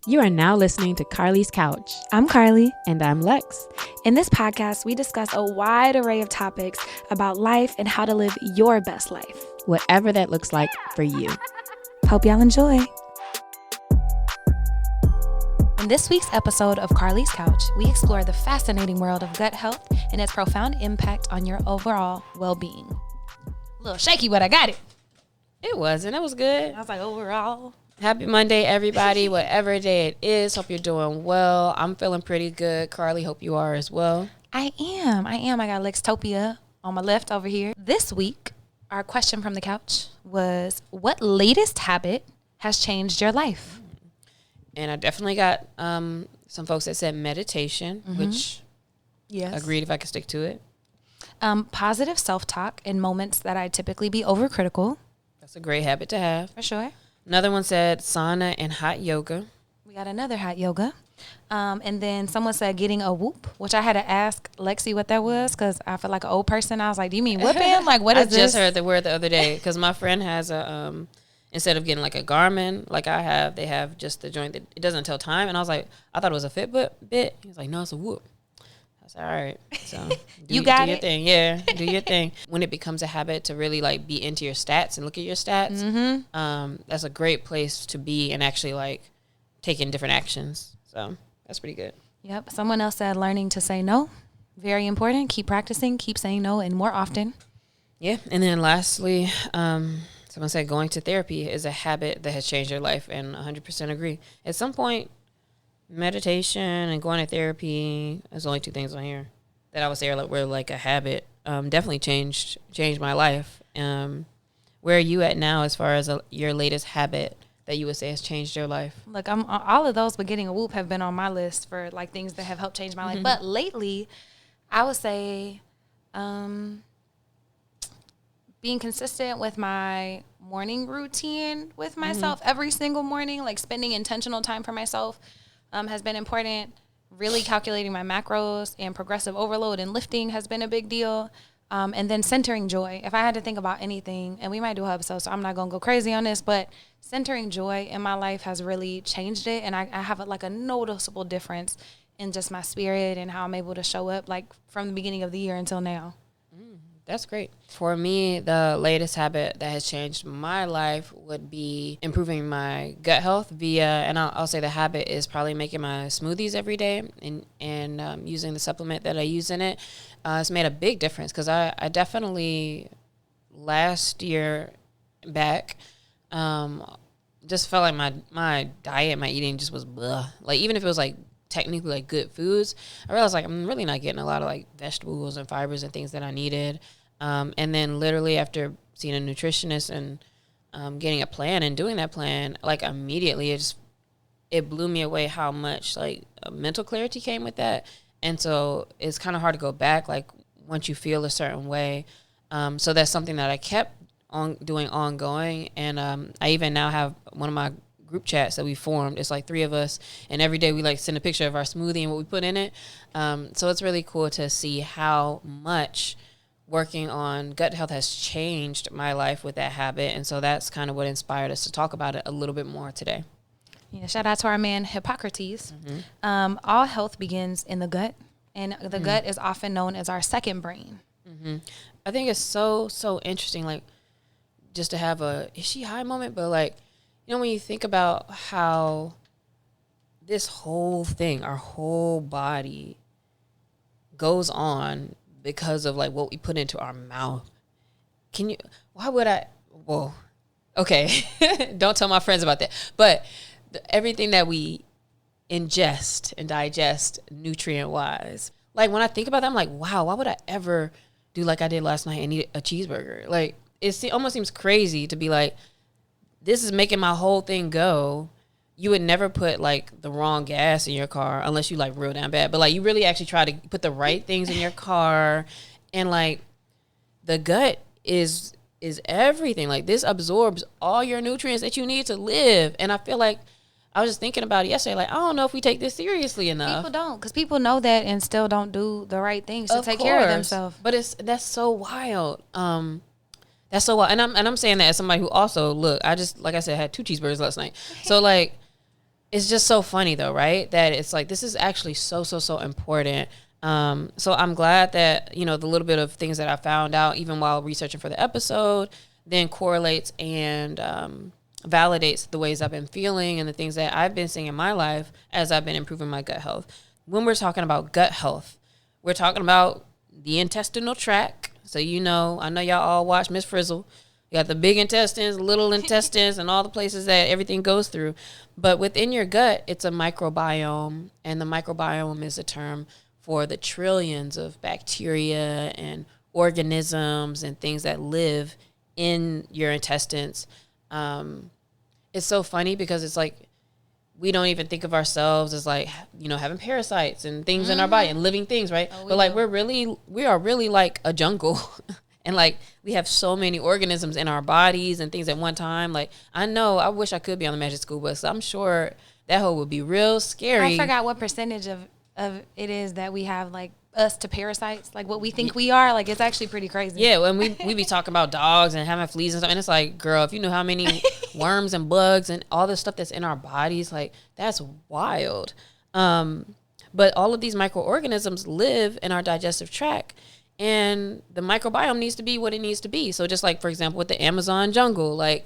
You are now listening to Carlie's Couch. I'm Carlie. And I'm Lex. In this podcast, we discuss a wide array of topics about life and how to live your best life. Whatever that looks like for you. Hope y'all enjoy. In this week's episode of Carlie's Couch, we explore the fascinating world of gut health and its profound impact on your overall well-being. A little shaky, but I got it. It wasn't. It was good. I was like, overall. Happy Monday, everybody, whatever day it is. Hope you're doing well. I'm feeling pretty good. Carlie, hope you are as well. I am. I got Lextopia on my left over here. This week, our question from the couch was, what latest habit has changed your life? And I definitely got some folks that said meditation, which agreed if I could stick to it. Positive self-talk in moments that I'd typically be overcritical. That's a great habit to have. For sure. Another one said sauna and hot yoga. We got another hot yoga. And then someone said getting a whoop, which I had to ask Lexi what that was because I feel like an old person. I was like, do you mean whooping? Like, what is this? I just heard the word the other day because my friend has a, instead of getting like a Garmin, like I have, they have just the joint that it doesn't tell time. And I was like, I thought it was a Fitbit bit. He was like, no, it's a whoop. I said, all right. So do your thing. Yeah, do your thing. When it becomes a habit to really like be into your stats and look at your stats, that's a great place to be and actually like taking different actions. So that's pretty good. Yep. Someone else said learning to say no. Very important. Keep practicing. Keep saying no and more often. Yeah. And then lastly, someone said going to therapy is a habit that has changed your life, and 100% agree. At some point, meditation and going to therapy, there's only two things on here that I would say were like a habit. Definitely changed my life. Where are you at now as far as your latest habit that you would say has changed your life? Look, I'm all of those, but getting a whoop have been on my list for like things that have helped change my life. But lately, I would say being consistent with my morning routine with myself every single morning, like spending intentional time for myself has been important. Really calculating my macros and progressive overload and lifting has been a big deal. And then centering joy. If I had to think about anything, and we might do an episode, so I'm not going to go crazy on this, but centering joy in my life has really changed it. And I have a noticeable difference in just my spirit and how I'm able to show up like from the beginning of the year until now. That's great. For me, the latest habit that has changed my life would be improving my gut health and I'll say the habit is probably making my smoothies every day and using the supplement that I use in it. It's made a big difference because I definitely last year back just felt like my diet, my eating just was blah. Like even if it was like technically like good foods, I realized like I'm really not getting a lot of like vegetables and fibers and things that I needed. And then literally after seeing a nutritionist and getting a plan and doing that plan, like immediately it blew me away how much like mental clarity came with that. And so it's kind of hard to go back like once you feel a certain way. So that's something that I kept on doing ongoing. And I even now have one of my group chats that we formed. It's like 3 of us, and every day we like send a picture of our smoothie and what we put in it. So it's really cool to see how much working on gut health has changed my life with that habit. And so that's kind of what inspired us to talk about it a little bit more today. Yeah, shout out to our man Hippocrates. All health begins in the gut, and the gut is often known as our second brain. I think it's so interesting, like just to have a is she high moment, but like, you know, when you think about how this whole thing, our whole body goes on because of like what we put into our mouth. Okay. Don't tell my friends about that. But everything that we ingest and digest nutrient wise, like when I think about that, I'm like, wow, why would I ever do like I did last night and eat a cheeseburger? Like it almost seems crazy to be like, this is making my whole thing go. You would never put like the wrong gas in your car unless you like real damn bad. But like you really actually try to put the right things in your car. And like the gut is everything. Like this absorbs all your nutrients that you need to live. And I feel like I was just thinking about it yesterday. Like, I don't know if we take this seriously enough. People don't, because people know that and still don't do the right things to take care of themselves. But that's so wild. That's so wild. And I'm saying that as somebody who also, look, I just, like I said, had 2 cheeseburgers last night. So like, it's just so funny though, right? That it's like, this is actually so important. So I'm glad that, you know, the little bit of things that I found out, even while researching for the episode, then correlates and validates the ways I've been feeling and the things that I've been seeing in my life as I've been improving my gut health. When we're talking about gut health, we're talking about the intestinal tract. So, you know, I know y'all all watch Miss Frizzle. You got the big intestines, little intestines, and all the places that everything goes through. But within your gut, it's a microbiome, and the microbiome is a term for the trillions of bacteria and organisms and things that live in your intestines. It's so funny because it's like, we don't even think of ourselves as like, you know, having parasites and things in our body and living things, right? But like, we are really like a jungle. And like, we have so many organisms in our bodies and things at one time. Like, I wish I could be on the magic school bus. I'm sure that whole would be real scary. I forgot what percentage of it is that we have, like, us to parasites, like what we think we are. Like, it's actually pretty crazy. Yeah, when we be talking about dogs and having fleas and stuff, and it's like, girl, if you knew how many worms and bugs and all this stuff that's in our bodies, like, that's wild. But all of these microorganisms live in our digestive tract, and the microbiome needs to be what it needs to be. So just like, for example, with the Amazon jungle, like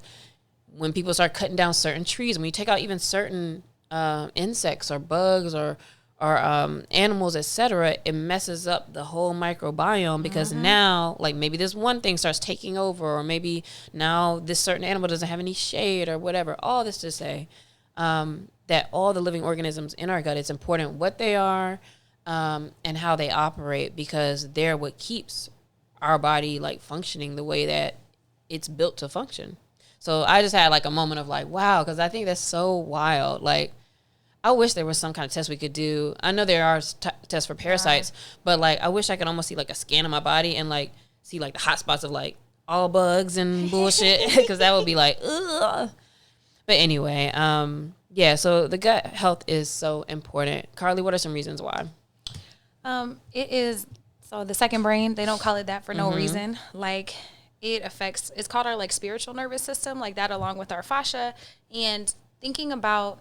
when people start cutting down certain trees, when you take out even certain insects or bugs or animals, etc., it messes up the whole microbiome because now, like, maybe this one thing starts taking over, or maybe now this certain animal doesn't have any shade or whatever. All this to say that all the living organisms in our gut, it's important what they are and how they operate, because they're what keeps our body like functioning the way that it's built to function. So I just had like a moment of like, wow, because I think that's so wild. Like, I wish there was some kind of test we could do. I know there are tests for parasites, but like, I wish I could almost see like a scan of my body and like see like the hot spots of like all bugs and bullshit, because that would be like, ugh. But anyway, yeah, so the gut health is so important. Carlie, what are some reasons why? It is, so the second brain, they don't call it that for no reason. Like, it affects, it's called our like spiritual nervous system, like that, along with our fascia. And thinking about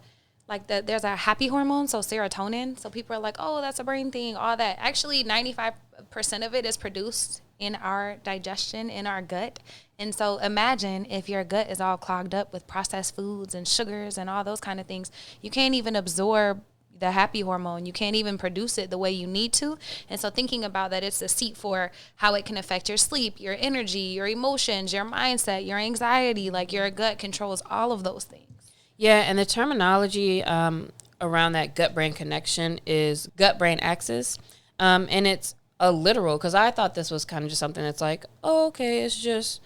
like there's a happy hormone, so serotonin. So people are like, oh, that's a brain thing, all that. Actually, 95% of it is produced in our digestion, in our gut. And so imagine if your gut is all clogged up with processed foods and sugars and all those kind of things. You can't even absorb the happy hormone. You can't even produce it the way you need to. And so thinking about that, it's a seat for how it can affect your sleep, your energy, your emotions, your mindset, your anxiety. Like, your gut controls all of those things. Yeah, and the terminology around that gut-brain connection is gut-brain axis. And it's a literal, because I thought this was kind of just something that's like, oh, okay, it's just,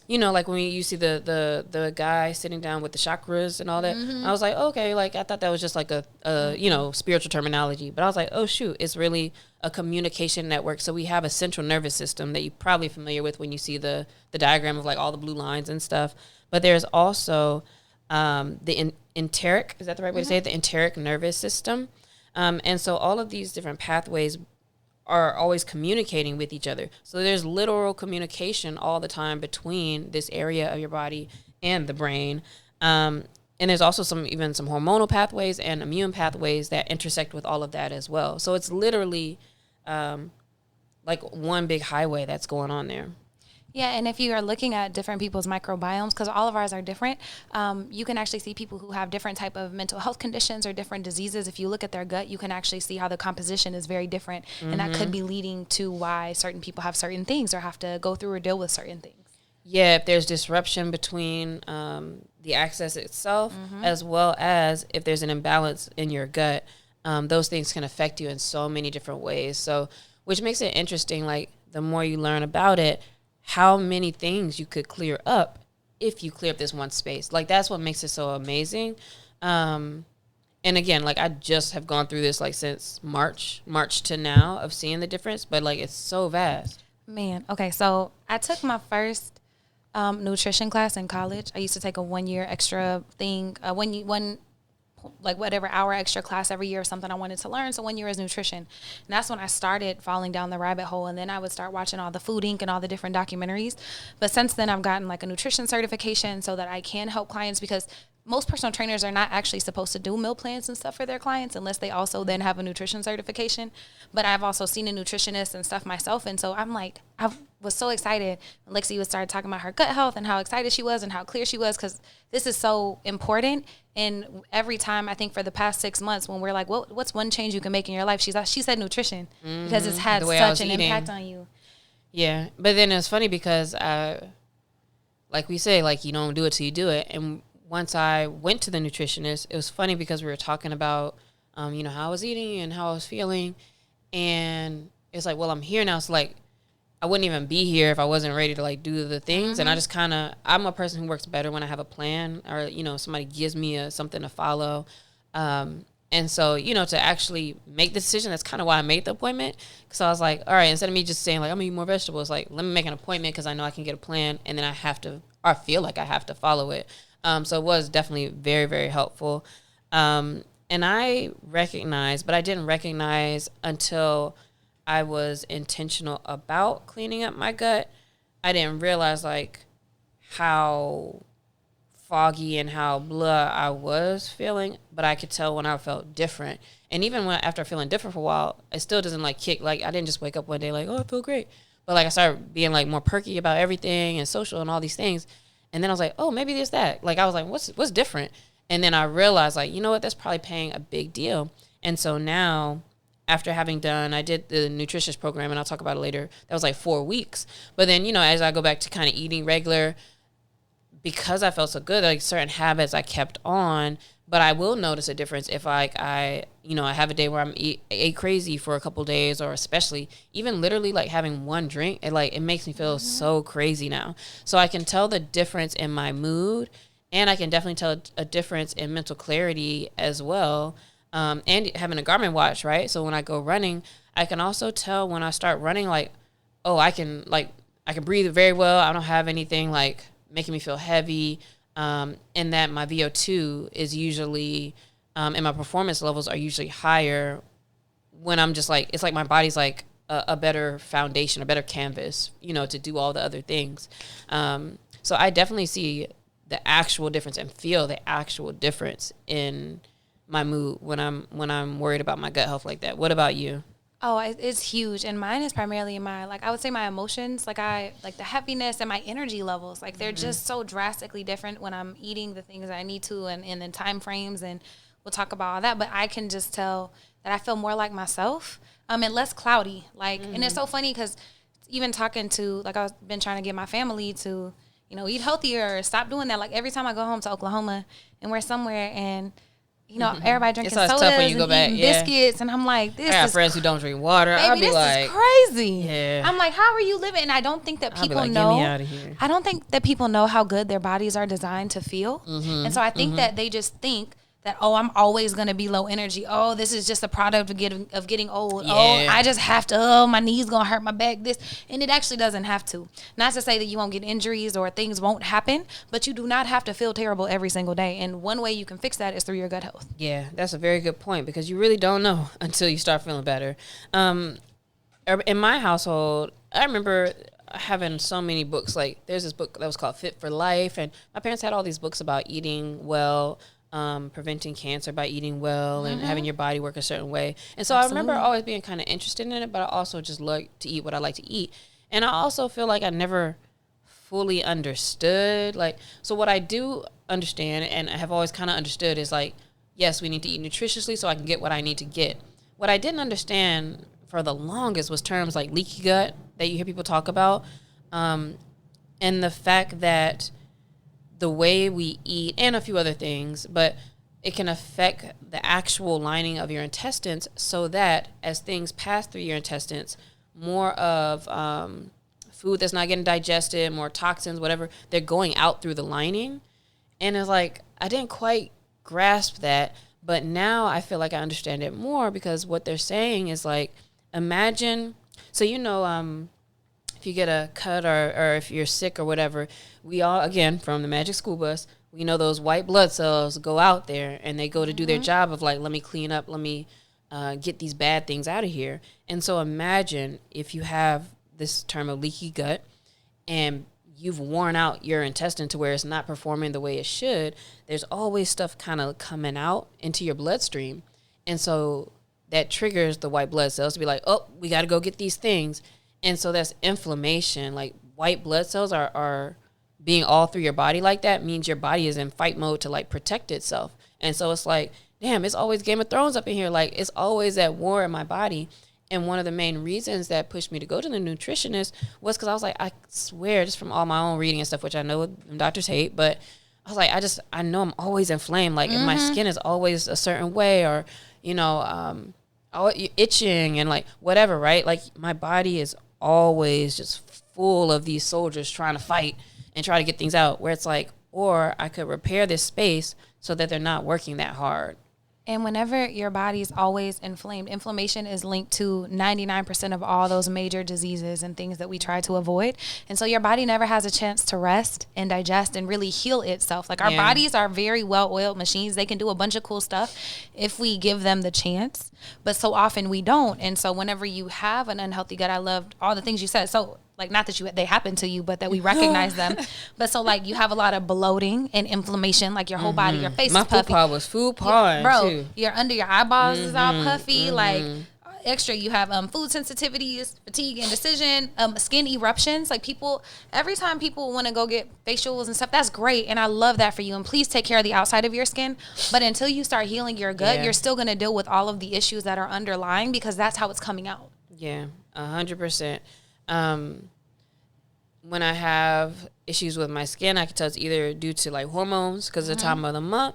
you know, like when you see the guy sitting down with the chakras and all that. I was like, okay, like I thought that was just like a you know, spiritual terminology. But I was like, oh, shoot, it's really a communication network. So we have a central nervous system that you're probably familiar with when you see the diagram of like all the blue lines and stuff. But there's also the enteric, is that the right way to say it? The enteric nervous system. And so all of these different pathways are always communicating with each other. So there's literal communication all the time between this area of your body and the brain. And there's also some hormonal pathways and immune pathways that intersect with all of that as well. So it's literally like one big highway that's going on there. Yeah, and if you are looking at different people's microbiomes, because all of ours are different, you can actually see people who have different type of mental health conditions or different diseases. If you look at their gut, you can actually see how the composition is very different, and that could be leading to why certain people have certain things or have to go through or deal with certain things. Yeah, if there's disruption between the axis itself, as well as if there's an imbalance in your gut, those things can affect you in so many different ways. So, which makes it interesting, like the more you learn about it, how many things you could clear up if you clear up this one space. Like, that's what makes it so amazing. And again, like, I just have gone through this like since March to now of seeing the difference, but like, it's so vast. Man, okay, so I took my first nutrition class in college. I used to take a 1 year extra thing, 1.5 like whatever hour extra class every year or something I wanted to learn. So 1 year is nutrition. And that's when I started falling down the rabbit hole. And then I would start watching all the Food Inc. and all the different documentaries. But since then I've gotten like a nutrition certification so that I can help clients, because most personal trainers are not actually supposed to do meal plans and stuff for their clients unless they also then have a nutrition certification. But I've also seen a nutritionist and stuff myself. And so I'm like, I was so excited when Lexi would start talking about her gut health and how excited she was and how clear she was, because this is so important. And every time, I think for the past 6 months, when we're like, what's one change you can make in your life? She said nutrition, because it's had such an impact on you. Yeah. But then it's funny because, like we say, like, you don't do it till you do it. And once I went to the nutritionist, it was funny because we were talking about, how I was eating and how I was feeling. And it's like, well, I'm here now. So, like, I wouldn't even be here if I wasn't ready to, like, do the things. And I just I'm a person who works better when I have a plan, or, somebody gives me something to follow. And so, to actually make the decision, that's kind of why I made the appointment. Because I was like, all right, instead of me just saying, like, I'm going to eat more vegetables, like, let me make an appointment because I know I can get a plan. And then I feel like I have to follow it. So it was definitely very, very helpful. And I recognized, but I didn't recognize until I was intentional about cleaning up my gut. I didn't realize, like, how foggy and how blah I was feeling, but I could tell when I felt different. And even after feeling different for a while, it still doesn't, like, kick. Like, I didn't just wake up one day like, oh, I feel great. But, like, I started being, like, more perky about everything and social and all these things. And then I was like, oh, maybe there's that. Like, I was like, what's different? And then I realized, like, you know what, that's probably paying a big deal. And so now, after having done, I did the nutritionist program, and I'll talk about it later. That was like 4 weeks. But then, as I go back to kind of eating regular, because I felt so good, like, certain habits I kept on. But I will notice a difference if, like, I have a day where I'm ate crazy for a couple of days, or especially even literally, like, having one drink, it makes me feel so crazy now. So I can tell the difference in my mood, and I can definitely tell a difference in mental clarity as well. And having a Garmin watch, right? So when I go running, I can also tell when I start running, like, oh, I can breathe very well. I don't have anything, like, making me feel heavy. And that my VO2 is usually, and my performance levels are usually higher when I'm just, like, it's like my body's like a better foundation, a better canvas, to do all the other things. So I definitely see the actual difference and feel the actual difference in my mood when I'm worried about my gut health like that. What about you? Oh, it's huge. And mine is primarily I would say my emotions, like the happiness and my energy levels. Like, they're just so drastically different when I'm eating the things I need to, and in time frames, and we'll talk about all that. But I can just tell that I feel more like myself, and less cloudy. Like, and it's so funny because even talking to, like, I've been trying to get my family to, eat healthier, stop doing that. Like, every time I go home to Oklahoma and we're somewhere and, everybody drinking sodas and eating biscuits, and I'm like, I got friends who don't drink water. I'll be this like, is crazy. Yeah. I'm like, how are you living? And I don't think that people know. Get me out of here. I don't think that people know how good their bodies are designed to feel, and so I think that they just think that, oh, I'm always going to be low energy. Oh, this is just a product of getting old. Yeah. Oh, I just have to, my knee's going to hurt, my back, this. And it actually doesn't have to. Not to say that you won't get injuries or things won't happen, but you do not have to feel terrible every single day. And one way you can fix that is through your gut health. Yeah, that's a very good point, because you really don't know until you start feeling better. In my household, I remember having so many books. Like, there's this book that was called Fit for Life, and my parents had all these books about eating well, preventing cancer by eating well, and having your body work a certain way. And so Absolutely. I remember always being kind of interested in it, but I also just like to eat what I like to eat. And I also feel like I never fully understood. Like, so what I do understand, and I have always kind of understood, is like, yes, we need to eat nutritiously so I can get what I need to get. What I didn't understand for the longest was terms like leaky gut that you hear people talk about. And the fact that the way we eat, and a few other things, but it can affect the actual lining of your intestines, so that as things pass through your intestines, more of food that's not getting digested, more toxins, whatever, they're going out through the lining. And it's like, I didn't quite grasp that, but now I feel like I understand it more, because what they're saying is, like, imagine, so if you get a cut or if you're sick or whatever, we all, again, from the Magic School Bus, we know those white blood cells go out there and they go to do their job of like, let me clean up, let me get these bad things out of here. And so imagine if you have this term of leaky gut and you've worn out your intestine to where it's not performing the way it should, there's always stuff kind of coming out into your bloodstream. And so that triggers the white blood cells to be like, oh, we got to go get these things. And so that's inflammation. Like white blood cells are being all through your body like that means your body is in fight mode to like protect itself. And so it's like, damn, it's always Game of Thrones up in here. Like it's always at war in my body. And one of the main reasons that pushed me to go to the nutritionist was because I was like, I swear, just from all my own reading and stuff, which I know doctors hate, but I was like, I know I'm always inflamed. Like if my skin is always a certain way, or, you know, itching and like whatever, right? Like my body is always just full of these soldiers trying to fight and try to get things out, where it's like, or I could repair this space so that they're not working that hard. And whenever your body's always inflamed, inflammation is linked to 99% of all those major diseases and things that we try to avoid. And so your body never has a chance to rest and digest and really heal itself. Like our bodies are very well-oiled machines. They can do a bunch of cool stuff if we give them the chance. But so often we don't. And so whenever you have an unhealthy gut, I loved all the things you said. So like, not that they happen to you, but that we recognize them. But so like you have a lot of bloating and inflation, like your whole body, your face is puffy. My food was food porn, bro, too. Your under your eyeballs is all puffy, like extra. You have food sensitivities, fatigue, indecision, skin eruptions. Like people, every time people want to go get facials and stuff, that's great, and I love that for you. And please take care of the outside of your skin. But until you start healing your gut, you're still gonna deal with all of the issues that are underlying, because that's how it's coming out. Yeah, 100%. When I have issues with my skin, I can tell it's either due to like hormones because of the time of the month,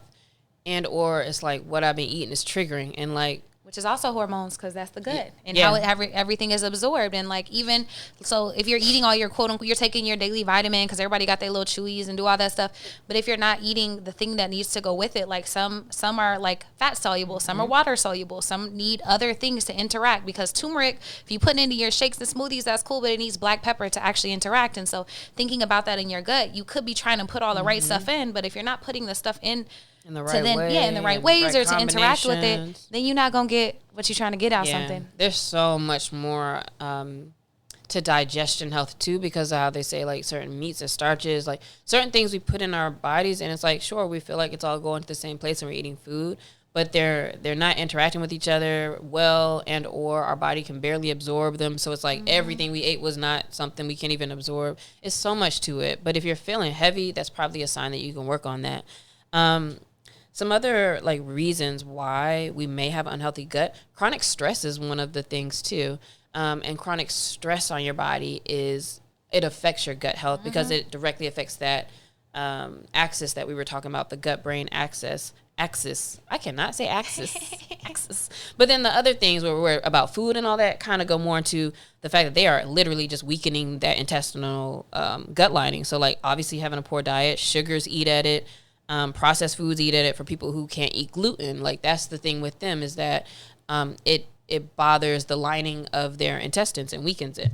and or it's like what I've been eating is triggering, and like, which is also hormones, because that's the gut and how everything is absorbed. And like, even so, if you're eating all your quote unquote, you're taking your daily vitamin, because everybody got their little chewies and do all that stuff. But if you're not eating the thing that needs to go with it, like some are like fat soluble, some are water soluble, some need other things to interact, because turmeric, if you put it into your shakes and smoothies, that's cool, but it needs black pepper to actually interact. And so thinking about that in your gut, you could be trying to put all the right stuff in, but if you're not putting the stuff in the right way, in the right ways, or to interact with it, then you're not gonna get what you're trying to get out something. There's so much more to digestion health too, because of how they say like certain meats and starches, like certain things we put in our bodies, and it's like, sure, we feel like it's all going to the same place and we're eating food, but they're not interacting with each other well, and or our body can barely absorb them. So it's like everything we ate was not something we can even absorb. It's so much to it. But if you're feeling heavy, that's probably a sign that you can work on that. Some other like reasons why we may have unhealthy gut, chronic stress is one of the things too. And chronic stress on your body it affects your gut health, because it directly affects that axis that we were talking about, the gut-brain axis. I cannot say axis. Axis. But then the other things where we're about food and all that kind of go more into the fact that they are literally just weakening that intestinal gut lining. So like obviously having a poor diet, sugars eat at it. Processed foods eat at it. For people who can't eat gluten, like that's the thing with them, is that it bothers the lining of their intestines and weakens it.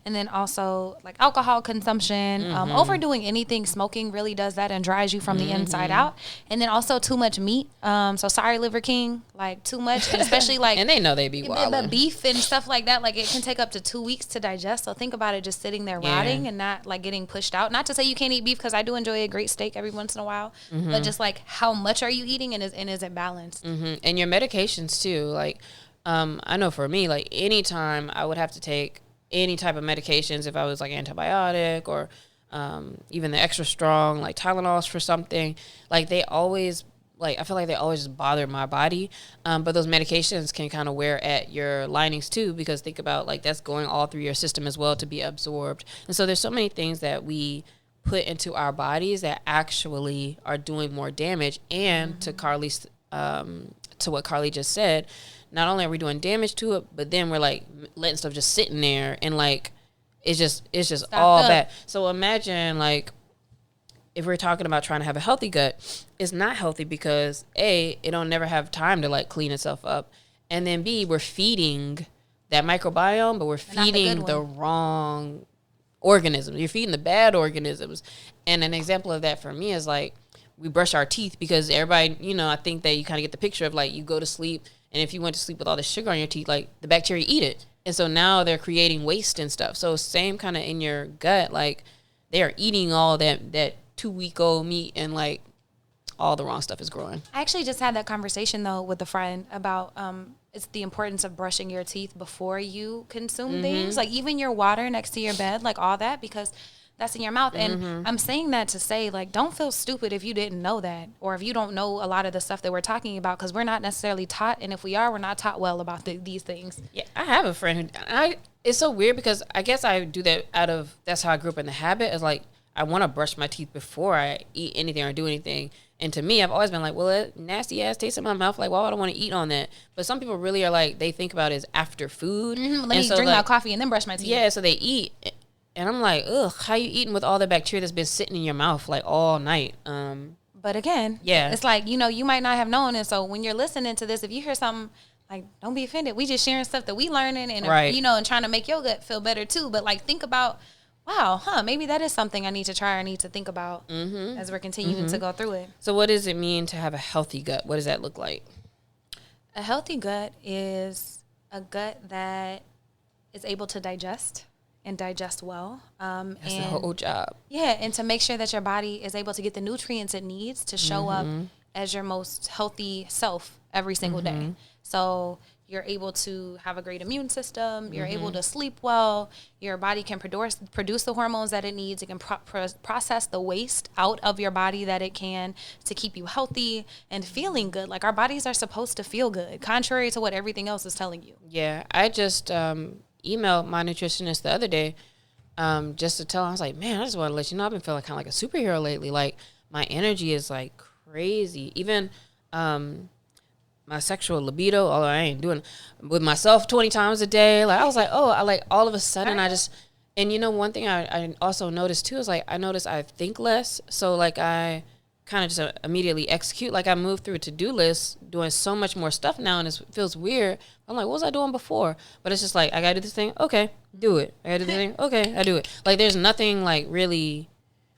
And then also like alcohol consumption, overdoing anything, smoking really does that and dries you from the inside out. And then also too much meat. So sorry, Liver King, like too much, and especially like, and they know they be wild. But beef and stuff like that, like it can take up to 2 weeks to digest. So think about it just sitting there rotting and not like getting pushed out. Not to say you can't eat beef, because I do enjoy a great steak every once in a while, but just like how much are you eating, and is it balanced? And your medications too. Like I know for me, like anytime I would have to take any type of medications, if I was like antibiotic or even the extra strong like Tylenols for something, like they always, like I feel like they always just bother my body, but those medications can kind of wear at your linings too, because think about like that's going all through your system as well to be absorbed. And so there's so many things that we put into our bodies that actually are doing more damage. And to Carlie's to what Carlie just said, not only are we doing damage to it, but then we're like letting stuff just sitting there, and like it's just all bad. So imagine like if we're talking about trying to have a healthy gut, it's not healthy because A, it don't never have time to like clean itself up, and then B, we're feeding that microbiome, but we're feeding the wrong organisms. You're feeding the bad organisms. And an example of that for me is like, we brush our teeth because everybody, I think that you kind of get the picture of like, you go to sleep, and if you went to sleep with all the sugar on your teeth, like the bacteria eat it. And so now they're creating waste and stuff. So same kind of in your gut, like they are eating all that 2-week-old meat, and like all the wrong stuff is growing. I actually just had that conversation though with a friend about it's the importance of brushing your teeth before you consume things, like even your water next to your bed, like all that, because that's in your mouth. And I'm saying that to say, like, don't feel stupid if you didn't know that, or if you don't know a lot of the stuff that we're talking about, because we're not necessarily taught, and if we are, we're not taught well about these things. Yeah, I have a friend who it's so weird because I guess I do that that's how I grew up in the habit, is like I want to brush my teeth before I eat anything or do anything. And to me, I've always been like, well, that nasty ass taste in my mouth. Like, why would I want to eat on that? But some people really are like, they think about it as after food. Let me drink my coffee and then brush my teeth. Yeah, so they eat. And I'm like, ugh, how you eating with all the bacteria that's been sitting in your mouth like all night? But again, it's like, you might not have known. And so when you're listening to this, if you hear something, like, don't be offended. We just sharing stuff that we learning and, and trying to make your gut feel better too. But like, think about, wow, maybe that is something I need to try or need to think about as we're continuing to go through it. So what does it mean to have a healthy gut? What does that look like? A healthy gut is a gut that is able to digest and digest well. That's the whole job. Yeah, and to make sure that your body is able to get the nutrients it needs to show up as your most healthy self every single day. So you're able to have a great immune system. You're able to sleep well. Your body can produce the hormones that it needs. It can process the waste out of your body that it can to keep you healthy and feeling good. Like, our bodies are supposed to feel good, contrary to what everything else is telling you. Yeah, I just emailed my nutritionist the other day just to tell her, I was like, man, I just want to let you know I've been feeling kind of like a superhero lately. Like, my energy is like crazy. Even my sexual libido, although I ain't doing with myself 20 times a day. Like, I was like, oh, I like all of a sudden I just, and one thing I also noticed too is like, I noticed I think less. So like I kind of just immediately execute. Like, I moved through a to-do list doing so much more stuff now, and it feels weird. I'm like, what was I doing before? But it's just like, I gotta do this thing. Okay, do it. I gotta do this thing. Okay, I do it. Like, there's nothing like really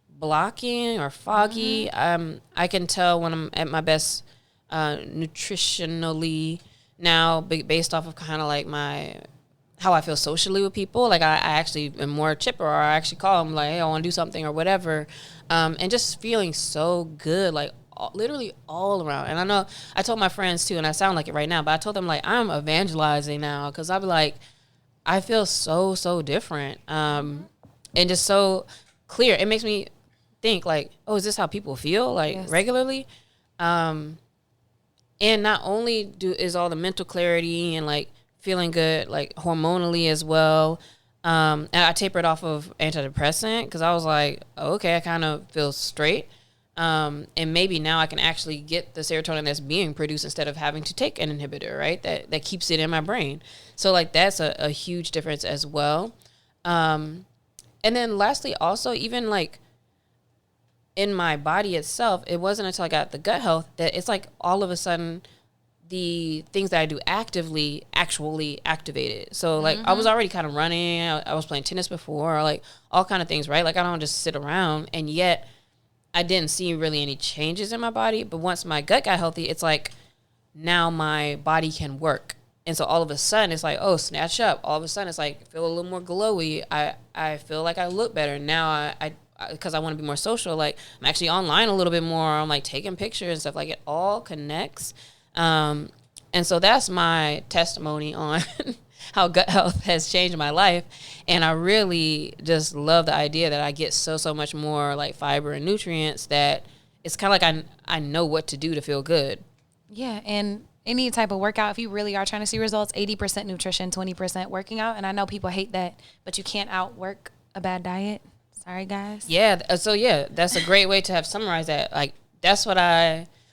blocking or foggy. I can tell when I'm at my best nutritionally now, based off of kind of like how I feel socially with people. Like, I actually am more chipper, or I actually call them like, hey, I want to do something or whatever, and just feeling so good, like literally all around. And I know I told my friends too, and I sound like it right now, but I told them like, I'm evangelizing now, because I'll be like, I feel so different, and just so clear. It makes me think like, oh, is this how people feel like regularly? And not only is all the mental clarity and like feeling good, like hormonally as well. And I tapered off of antidepressant because I was like, oh, okay, I kind of feel straight. And maybe now I can actually get the serotonin that's being produced instead of having to take an inhibitor, right? That keeps it in my brain. So like, that's a huge difference as well. And then lastly, also, even like, in my body itself, it wasn't until I got the gut health that it's like all of a sudden the things that I do actively actually activated. So like, I was already kind of running. I was playing tennis before, or like all kind of things, right? Like, I don't just sit around, and yet I didn't see really any changes in my body. But once my gut got healthy, it's like now my body can work. And so all of a sudden it's like, oh, snatch up. All of a sudden it's like, I feel a little more glowy. I feel like I look better. Now because I want to be more social, like I'm actually online a little bit more. I'm like taking pictures and stuff. Like, it all connects. And so that's my testimony on how gut health has changed my life. And I really just love the idea that I get so much more like fiber and nutrients, that it's kind of like I know what to do to feel good. Yeah. And any type of workout, if you really are trying to see results, 80% nutrition, 20% working out. And I know people hate that, but you can't outwork a bad diet. Sorry, guys. Yeah. So yeah, that's a great way to have summarized that. Like, that's what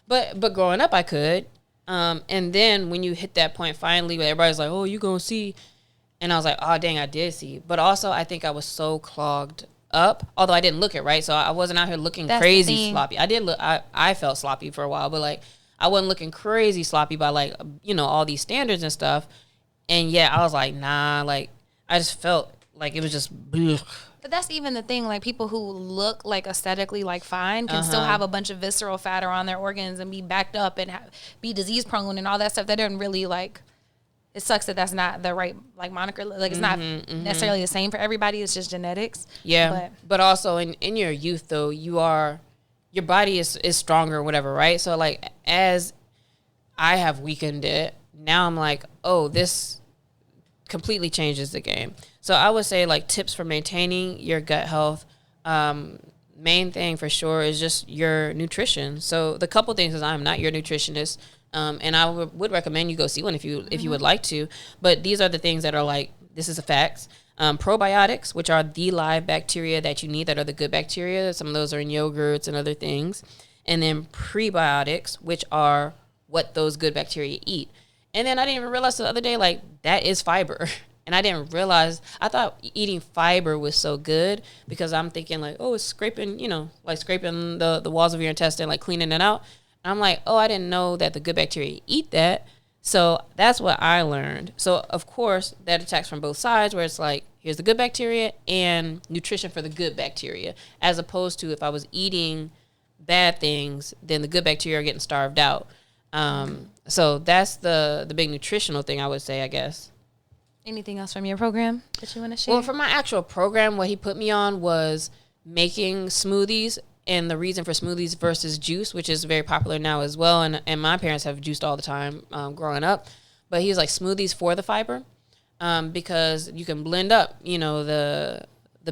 but growing up I could. And then when you hit that point finally where everybody's like, oh, you gonna see. And I was like, oh, dang, I did see. But also I think I was so clogged up, although I didn't look it, right? So I wasn't out here looking crazy sloppy. I did look, I felt sloppy for a while, but like, I wasn't looking crazy sloppy by like, all these standards and stuff. And yeah, I was like, nah, like, I just felt like it was just blech. But that's even the thing, like people who look like aesthetically like fine can still have a bunch of visceral fat around their organs and be backed up and be disease prone and all that stuff. That doesn't really like, it sucks that that's not the right like moniker. Like it's not necessarily the same for everybody. It's just genetics. Yeah. But also in your youth though, your body is stronger or whatever, right? So like as I have weakened it, now I'm like, oh, this completely changes the game. So I would say like tips for maintaining your gut health. Main thing for sure is just your nutrition. So the couple things is I'm not your nutritionist, and I would recommend you go see one if you would like to. But these are the things that are like, this is a fact. Probiotics, which are the live bacteria that you need, that are the good bacteria. Some of those are in yogurts and other things. And then prebiotics, which are what those good bacteria eat. And then I didn't even realize the other day, like, that is fiber. And I didn't realize, I thought eating fiber was so good because I'm thinking like, oh, it's scraping, like scraping the walls of your intestine, like cleaning it out. And I'm like, oh, I didn't know that the good bacteria eat that. So that's what I learned. So, of course, that attacks from both sides where it's like, here's the good bacteria and nutrition for the good bacteria, as opposed to if I was eating bad things, then the good bacteria are getting starved out. So that's the big nutritional thing I would say, I guess. Anything else from your program that you want to share? Well, for my actual program, what he put me on was making smoothies, and the reason for smoothies versus juice, which is very popular now as well. And my parents have juiced all the time growing up. But he was like smoothies for the fiber, because you can blend up, the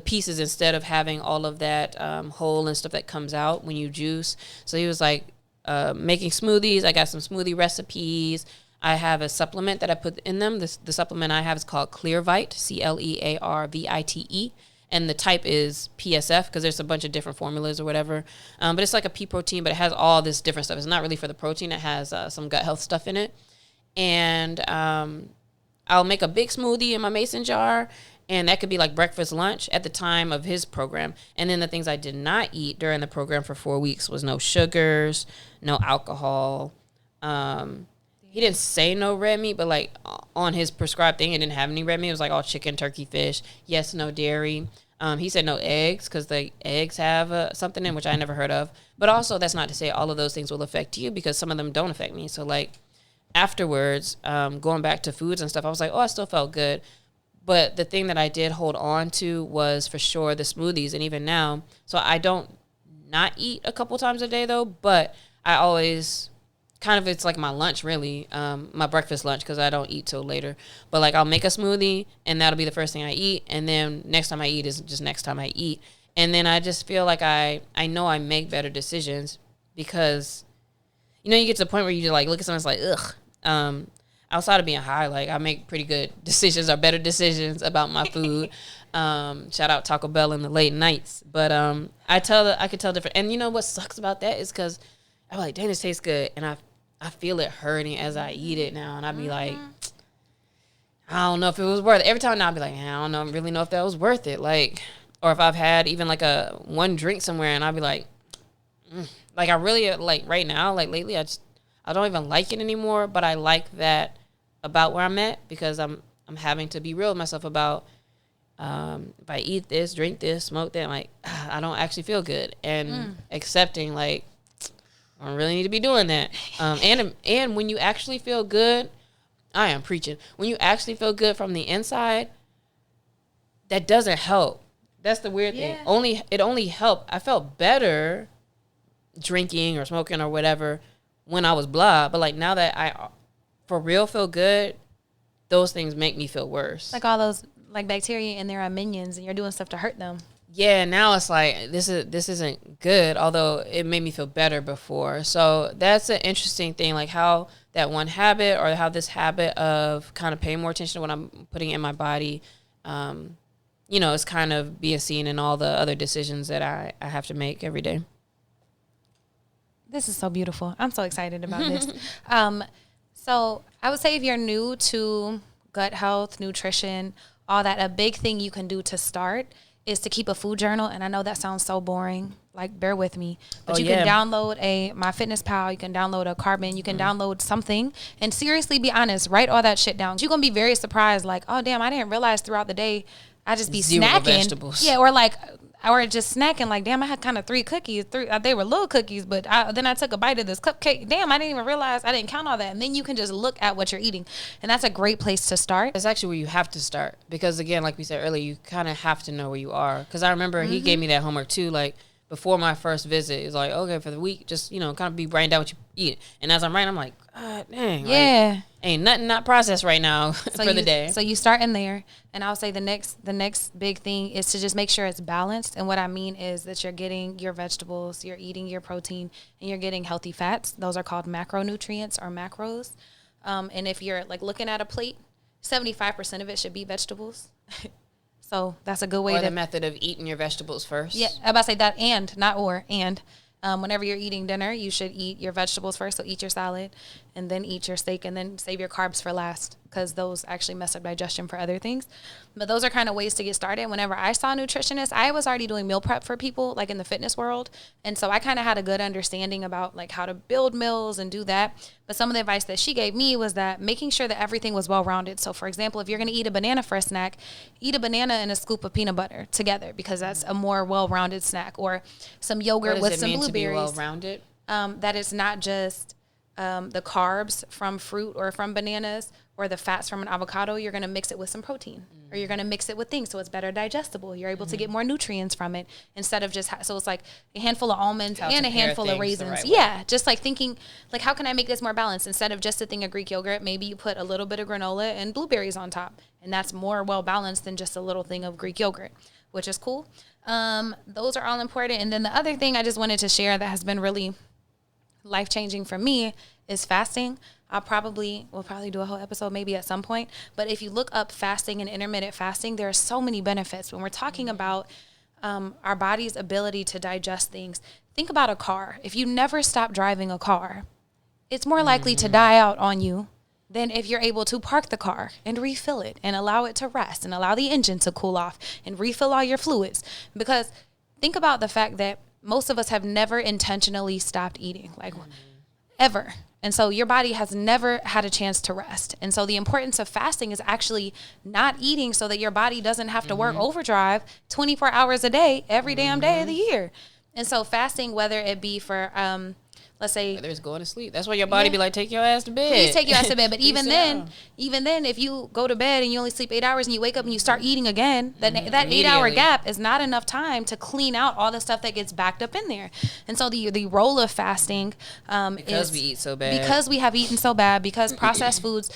pieces instead of having all of that whole and stuff that comes out when you juice. So he was like making smoothies. I got some smoothie recipes. I have a supplement that I put in them. The supplement I have is called Clearvite, Clearvite, and the type is PSF because there's a bunch of different formulas or whatever. But it's like a pea protein, but it has all this different stuff. It's not really for the protein. It has some gut health stuff in it. And I'll make a big smoothie in my mason jar, and that could be like breakfast, lunch at the time of his program. And then the things I did not eat during the program for 4 weeks was no sugars, no alcohol. He didn't say no red meat, but like on his prescribed thing, it didn't have any red meat. It was like all chicken, turkey, fish. Yes, no dairy. He said no eggs because the eggs have something in which I never heard of. But also that's not to say all of those things will affect you because some of them don't affect me. So like afterwards, going back to foods and stuff, I was like, oh, I still felt good. But the thing that I did hold on to was for sure the smoothies. And even now, so I don't not eat a couple times a day though, but I always kind of, it's like my lunch really, my breakfast lunch, because I don't eat till later. But like I'll make a smoothie and that'll be the first thing I eat, and then next time I eat is just next time I eat. And then I just feel like I know I make better decisions because you get to the point where you just like look at someone and it's like, ugh. Outside of being high, like I make pretty good decisions or better decisions about my food. Shout out Taco Bell in the late nights. But I could tell different. And you know what sucks about that is because I'm like, dang, this tastes good, and I feel it hurting as I eat it now, and I'd be like, I don't know if it was worth it. Every time now I'd be like, I don't really know if that was worth it. Like, or if I've had even like one drink somewhere, and I'd be like, like I really like right now, like lately, I don't even like it anymore. But I like that about where I'm at because I'm having to be real with myself about if I eat this, drink this, smoke that, like I don't actually feel good, and accepting like I don't really need to be doing that. And when you actually feel good, I am preaching. When you actually feel good from the inside, that doesn't help. That's the weird thing. It only helped. I felt better drinking or smoking or whatever when I was blah. But like now that I for real feel good, those things make me feel worse. Like all those like bacteria and they're minions and you're doing stuff to hurt them. Yeah, now it's like this isn't good, although it made me feel better before. So that's an interesting thing, like how that one habit or how this habit of kind of paying more attention to what I'm putting in my body, is kind of being seen in all the other decisions that I have to make every day. This is so beautiful. I'm so excited about this. So I would say if you're new to gut health, nutrition, all that, a big thing you can do to start is to keep a food journal. And I know that sounds so boring, like bear with me, but you can download a MyFitnessPal, you can download a Carbon, you can download something, and seriously be honest, write all that shit down. You're going to be very surprised, like, oh damn, I didn't realize throughout the day I just be Zero snacking. vegetables. Yeah, or just snacking. Like, damn, I had kind of 3 cookies. They were little cookies, but then I took a bite of this cupcake. Damn, I didn't even realize I didn't count all that. And then you can just look at what you're eating, and that's a great place to start. It's actually where you have to start because, again, like we said earlier, you kind of have to know where you are. Because I remember he gave me that homework too, like before my first visit. It's like, okay, for the week, just kind of be writing down what you eat. And as I'm writing, I'm like, God dang, Yeah. like, ain't nothing not processed right now for the day. So you start in there, and I'll say the next big thing is to just make sure it's balanced. And what I mean is that you're getting your vegetables, you're eating your protein, and you're getting healthy fats. Those are called macronutrients or macros. And if you're like looking at a plate, 75% of it should be vegetables. So that's a good way the method of eating your vegetables first. Yeah, I'm about to say that, and not or and. Whenever you're eating dinner, you should eat your vegetables first. So eat your salad and then eat your steak and then save your carbs for last because those actually mess up digestion for other things. But those are kind of ways to get started. Whenever I saw nutritionists, I was already doing meal prep for people like in the fitness world. And so I kind of had a good understanding about like how to build meals and do that. But some of the advice that she gave me was that making sure that everything was well-rounded. So for example, if you're going to eat a banana for a snack, eat a banana and a scoop of peanut butter together because that's a more well-rounded snack, or some yogurt with some blueberries. To be well-rounded? That it's not just the carbs from fruit or from bananas or the fats from an avocado. You're going to mix it with some protein or you're going to mix it with things so it's better digestible. You're able to get more nutrients from it instead of just so it's like a handful of almonds and a handful of raisins. Yeah, just like thinking like, how can I make this more balanced? Instead of just a thing of Greek yogurt, maybe you put a little bit of granola and blueberries on top, and that's more well balanced than just a little thing of Greek yogurt, which is cool. Those are all important. And then the other thing I just wanted to share that has been really life-changing for me is fasting. We'll probably do a whole episode maybe at some point. But if you look up fasting and intermittent fasting, there are so many benefits. When we're talking about our body's ability to digest things, think about a car. If you never stop driving a car, it's more likely to die out on you than if you're able to park the car and refill it and allow it to rest and allow the engine to cool off and refill all your fluids. Because think about the fact that most of us have never intentionally stopped eating, like ever. And so your body has never had a chance to rest. And so the importance of fasting is actually not eating so that your body doesn't have to work overdrive 24 hours a day, every damn day of the year. And so fasting, whether it be for, let's say, whether it's going to sleep, that's why your body be like, take your ass to bed. Please take your ass to bed. But even then, if you go to bed and you only sleep 8 hours and you wake up and you start eating again, that 8 hour gap is not enough time to clean out all the stuff that gets backed up in there. And so the role of fasting because we eat so bad. Because we have eaten so bad, because processed foods,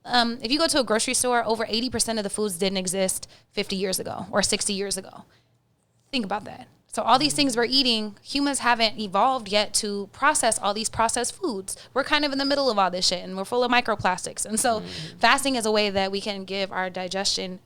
if you go to a grocery store, over 80% of the foods didn't exist 50 years ago or 60 years ago. Think about that. So all these things we're eating, humans haven't evolved yet to process all these processed foods. We're kind of in the middle of all this shit, and we're full of microplastics. And so fasting is a way that we can give our digestive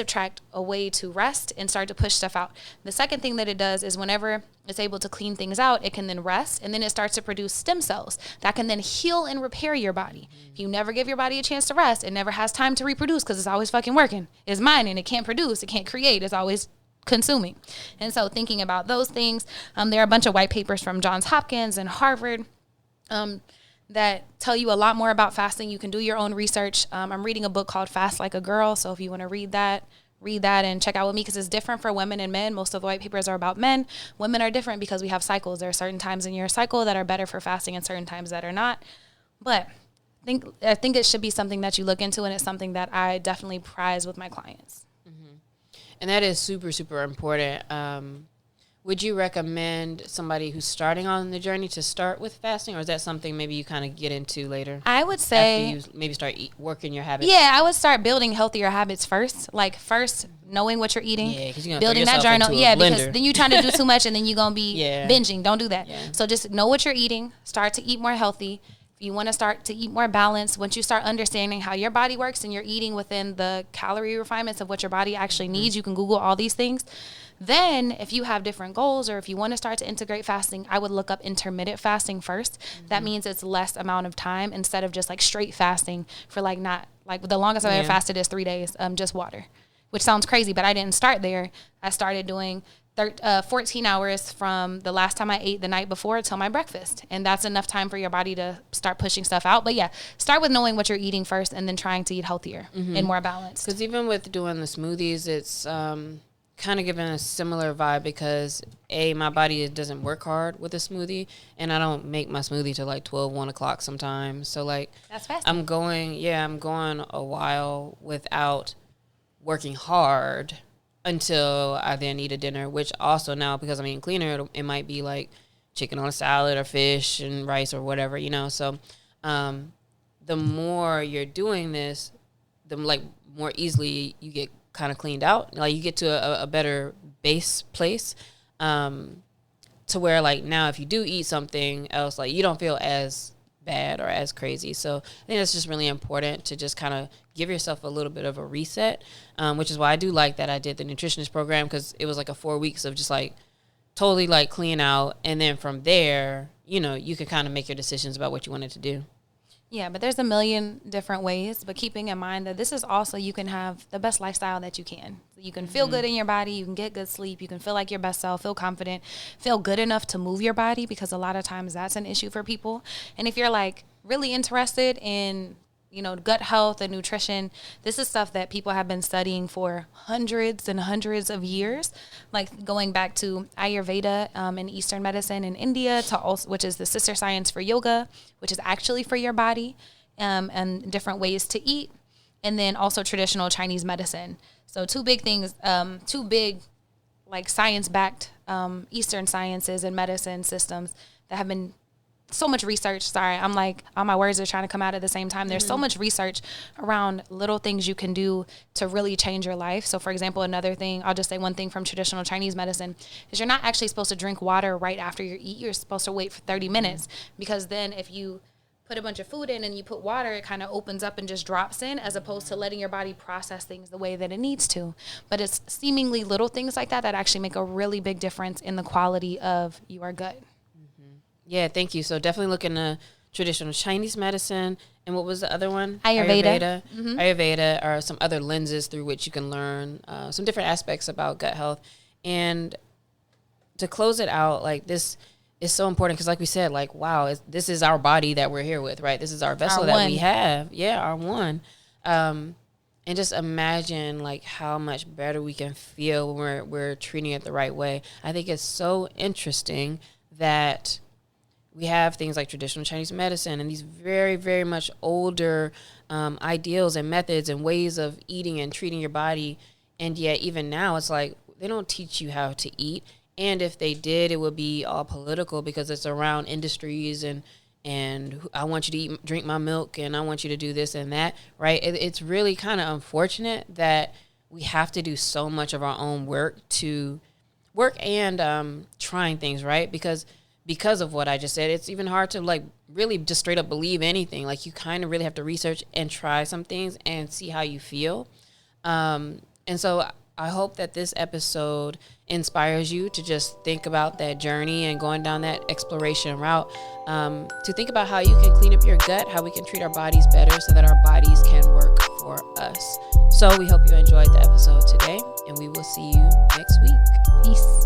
tract a way to rest and start to push stuff out. The second thing that it does is whenever it's able to clean things out, it can then rest, and then it starts to produce stem cells that can then heal and repair your body. If you never give your body a chance to rest, it never has time to reproduce because it's always fucking working. It's mining. It can't produce. It can't create. It's always consuming. And so thinking about those things, there are a bunch of white papers from Johns Hopkins and Harvard that tell you a lot more about fasting. You can do your own research. I'm reading a book called Fast Like a Girl. So if you want to read that and check out with me, because it's different for women and men. Most of the white papers are about men. Women are different because we have cycles. There are certain times in your cycle that are better for fasting and certain times that are not. But I think it should be something that you look into, and it's something that I definitely prize with my clients. And that is super, super important. Would you recommend somebody who's starting on the journey to start with fasting, or is that something maybe you kind of get into later? I would say after you maybe start working your habits. Yeah, I would start building healthier habits first. Like first knowing what you're eating, because you're building that journal. Yeah, because then you're trying to do too much and then you're gonna be binging. Don't do that. Yeah. So just know what you're eating. Start to eat more healthy. You want to start to eat more balanced. Once you start understanding how your body works and you're eating within the calorie refinements of what your body actually needs, you can Google all these things. Then if you have different goals, or if you want to start to integrate fasting, I would look up intermittent fasting first. That means it's less amount of time instead of just like straight fasting for not the longest I've ever fasted is 3 days, just water, which sounds crazy, but I didn't start there. I started doing 14 hours from the last time I ate the night before till my breakfast. And that's enough time for your body to start pushing stuff out. But yeah, start with knowing what you're eating first and then trying to eat healthier and more balanced. Because even with doing the smoothies, it's kind of giving a similar vibe because my body doesn't work hard with a smoothie, and I don't make my smoothie till like 12, 1 o'clock sometimes. So like that's fast. I'm going a while without working hard until I then eat a dinner, which also now, because I'm eating cleaner, it might be like chicken on a salad or fish and rice or whatever, So the more you're doing this, the like more easily you get kind of cleaned out. Like you get to a better base place to where like now if you do eat something else, like you don't feel as bad or as crazy. So I think that's just really important to just kind of give yourself a little bit of a reset, which is why I do like that I did the nutritionist program, because it was like a 4 weeks of just like totally like clean out. And then from there, you can kind of make your decisions about what you wanted to do. Yeah, but there's a million different ways, but keeping in mind that this is also, you can have the best lifestyle that you can. You can feel good in your body, you can get good sleep, you can feel like your best self, feel confident, feel good enough to move your body, because a lot of times that's an issue for people. And if you're like really interested in, gut health and nutrition, this is stuff that people have been studying for hundreds and hundreds of years, like going back to Ayurveda in Eastern medicine in India, which is the sister science for yoga, which is actually for your body, and different ways to eat, and then also traditional Chinese medicine. So two big things, like science-backed Eastern sciences and medicine systems that have been so much research. Sorry, I'm like, all my words are trying to come out at the same time. There's so much research around little things you can do to really change your life. So for example, another thing, I'll just say one thing from traditional Chinese medicine is you're not actually supposed to drink water right after you eat. You're supposed to wait for 30 minutes, because then if you put a bunch of food in and you put water, it kind of opens up and just drops in, as opposed to letting your body process things the way that it needs to. But it's seemingly little things like that actually make a really big difference in the quality of your gut. Yeah, thank you. So definitely look into traditional Chinese medicine. And what was the other one? Ayurveda. Ayurveda are some other lenses through which you can learn some different aspects about gut health. And to close it out, like this is so important because like we said, like, wow, this is our body that we're here with, right? This is our vessel that we have. Yeah, our one. And just imagine like how much better we can feel when we're treating it the right way. I think it's so interesting that we have things like traditional Chinese medicine and these very, very much older ideals and methods and ways of eating and treating your body. And yet even now it's like they don't teach you how to eat. And if they did, it would be all political because it's around industries and I want you to drink my milk and I want you to do this and that, right? It's really kind of unfortunate that we have to do so much of our own work and trying things, right? Because of what I just said, it's even hard to like really just straight up believe anything. Like you kind of really have to research and try some things and see how you feel. And so I hope that this episode inspires you to just think about that journey and going down that exploration route, to think about how you can clean up your gut, how we can treat our bodies better so that our bodies can work for us. So we hope you enjoyed the episode today, and we will see you next week. Peace.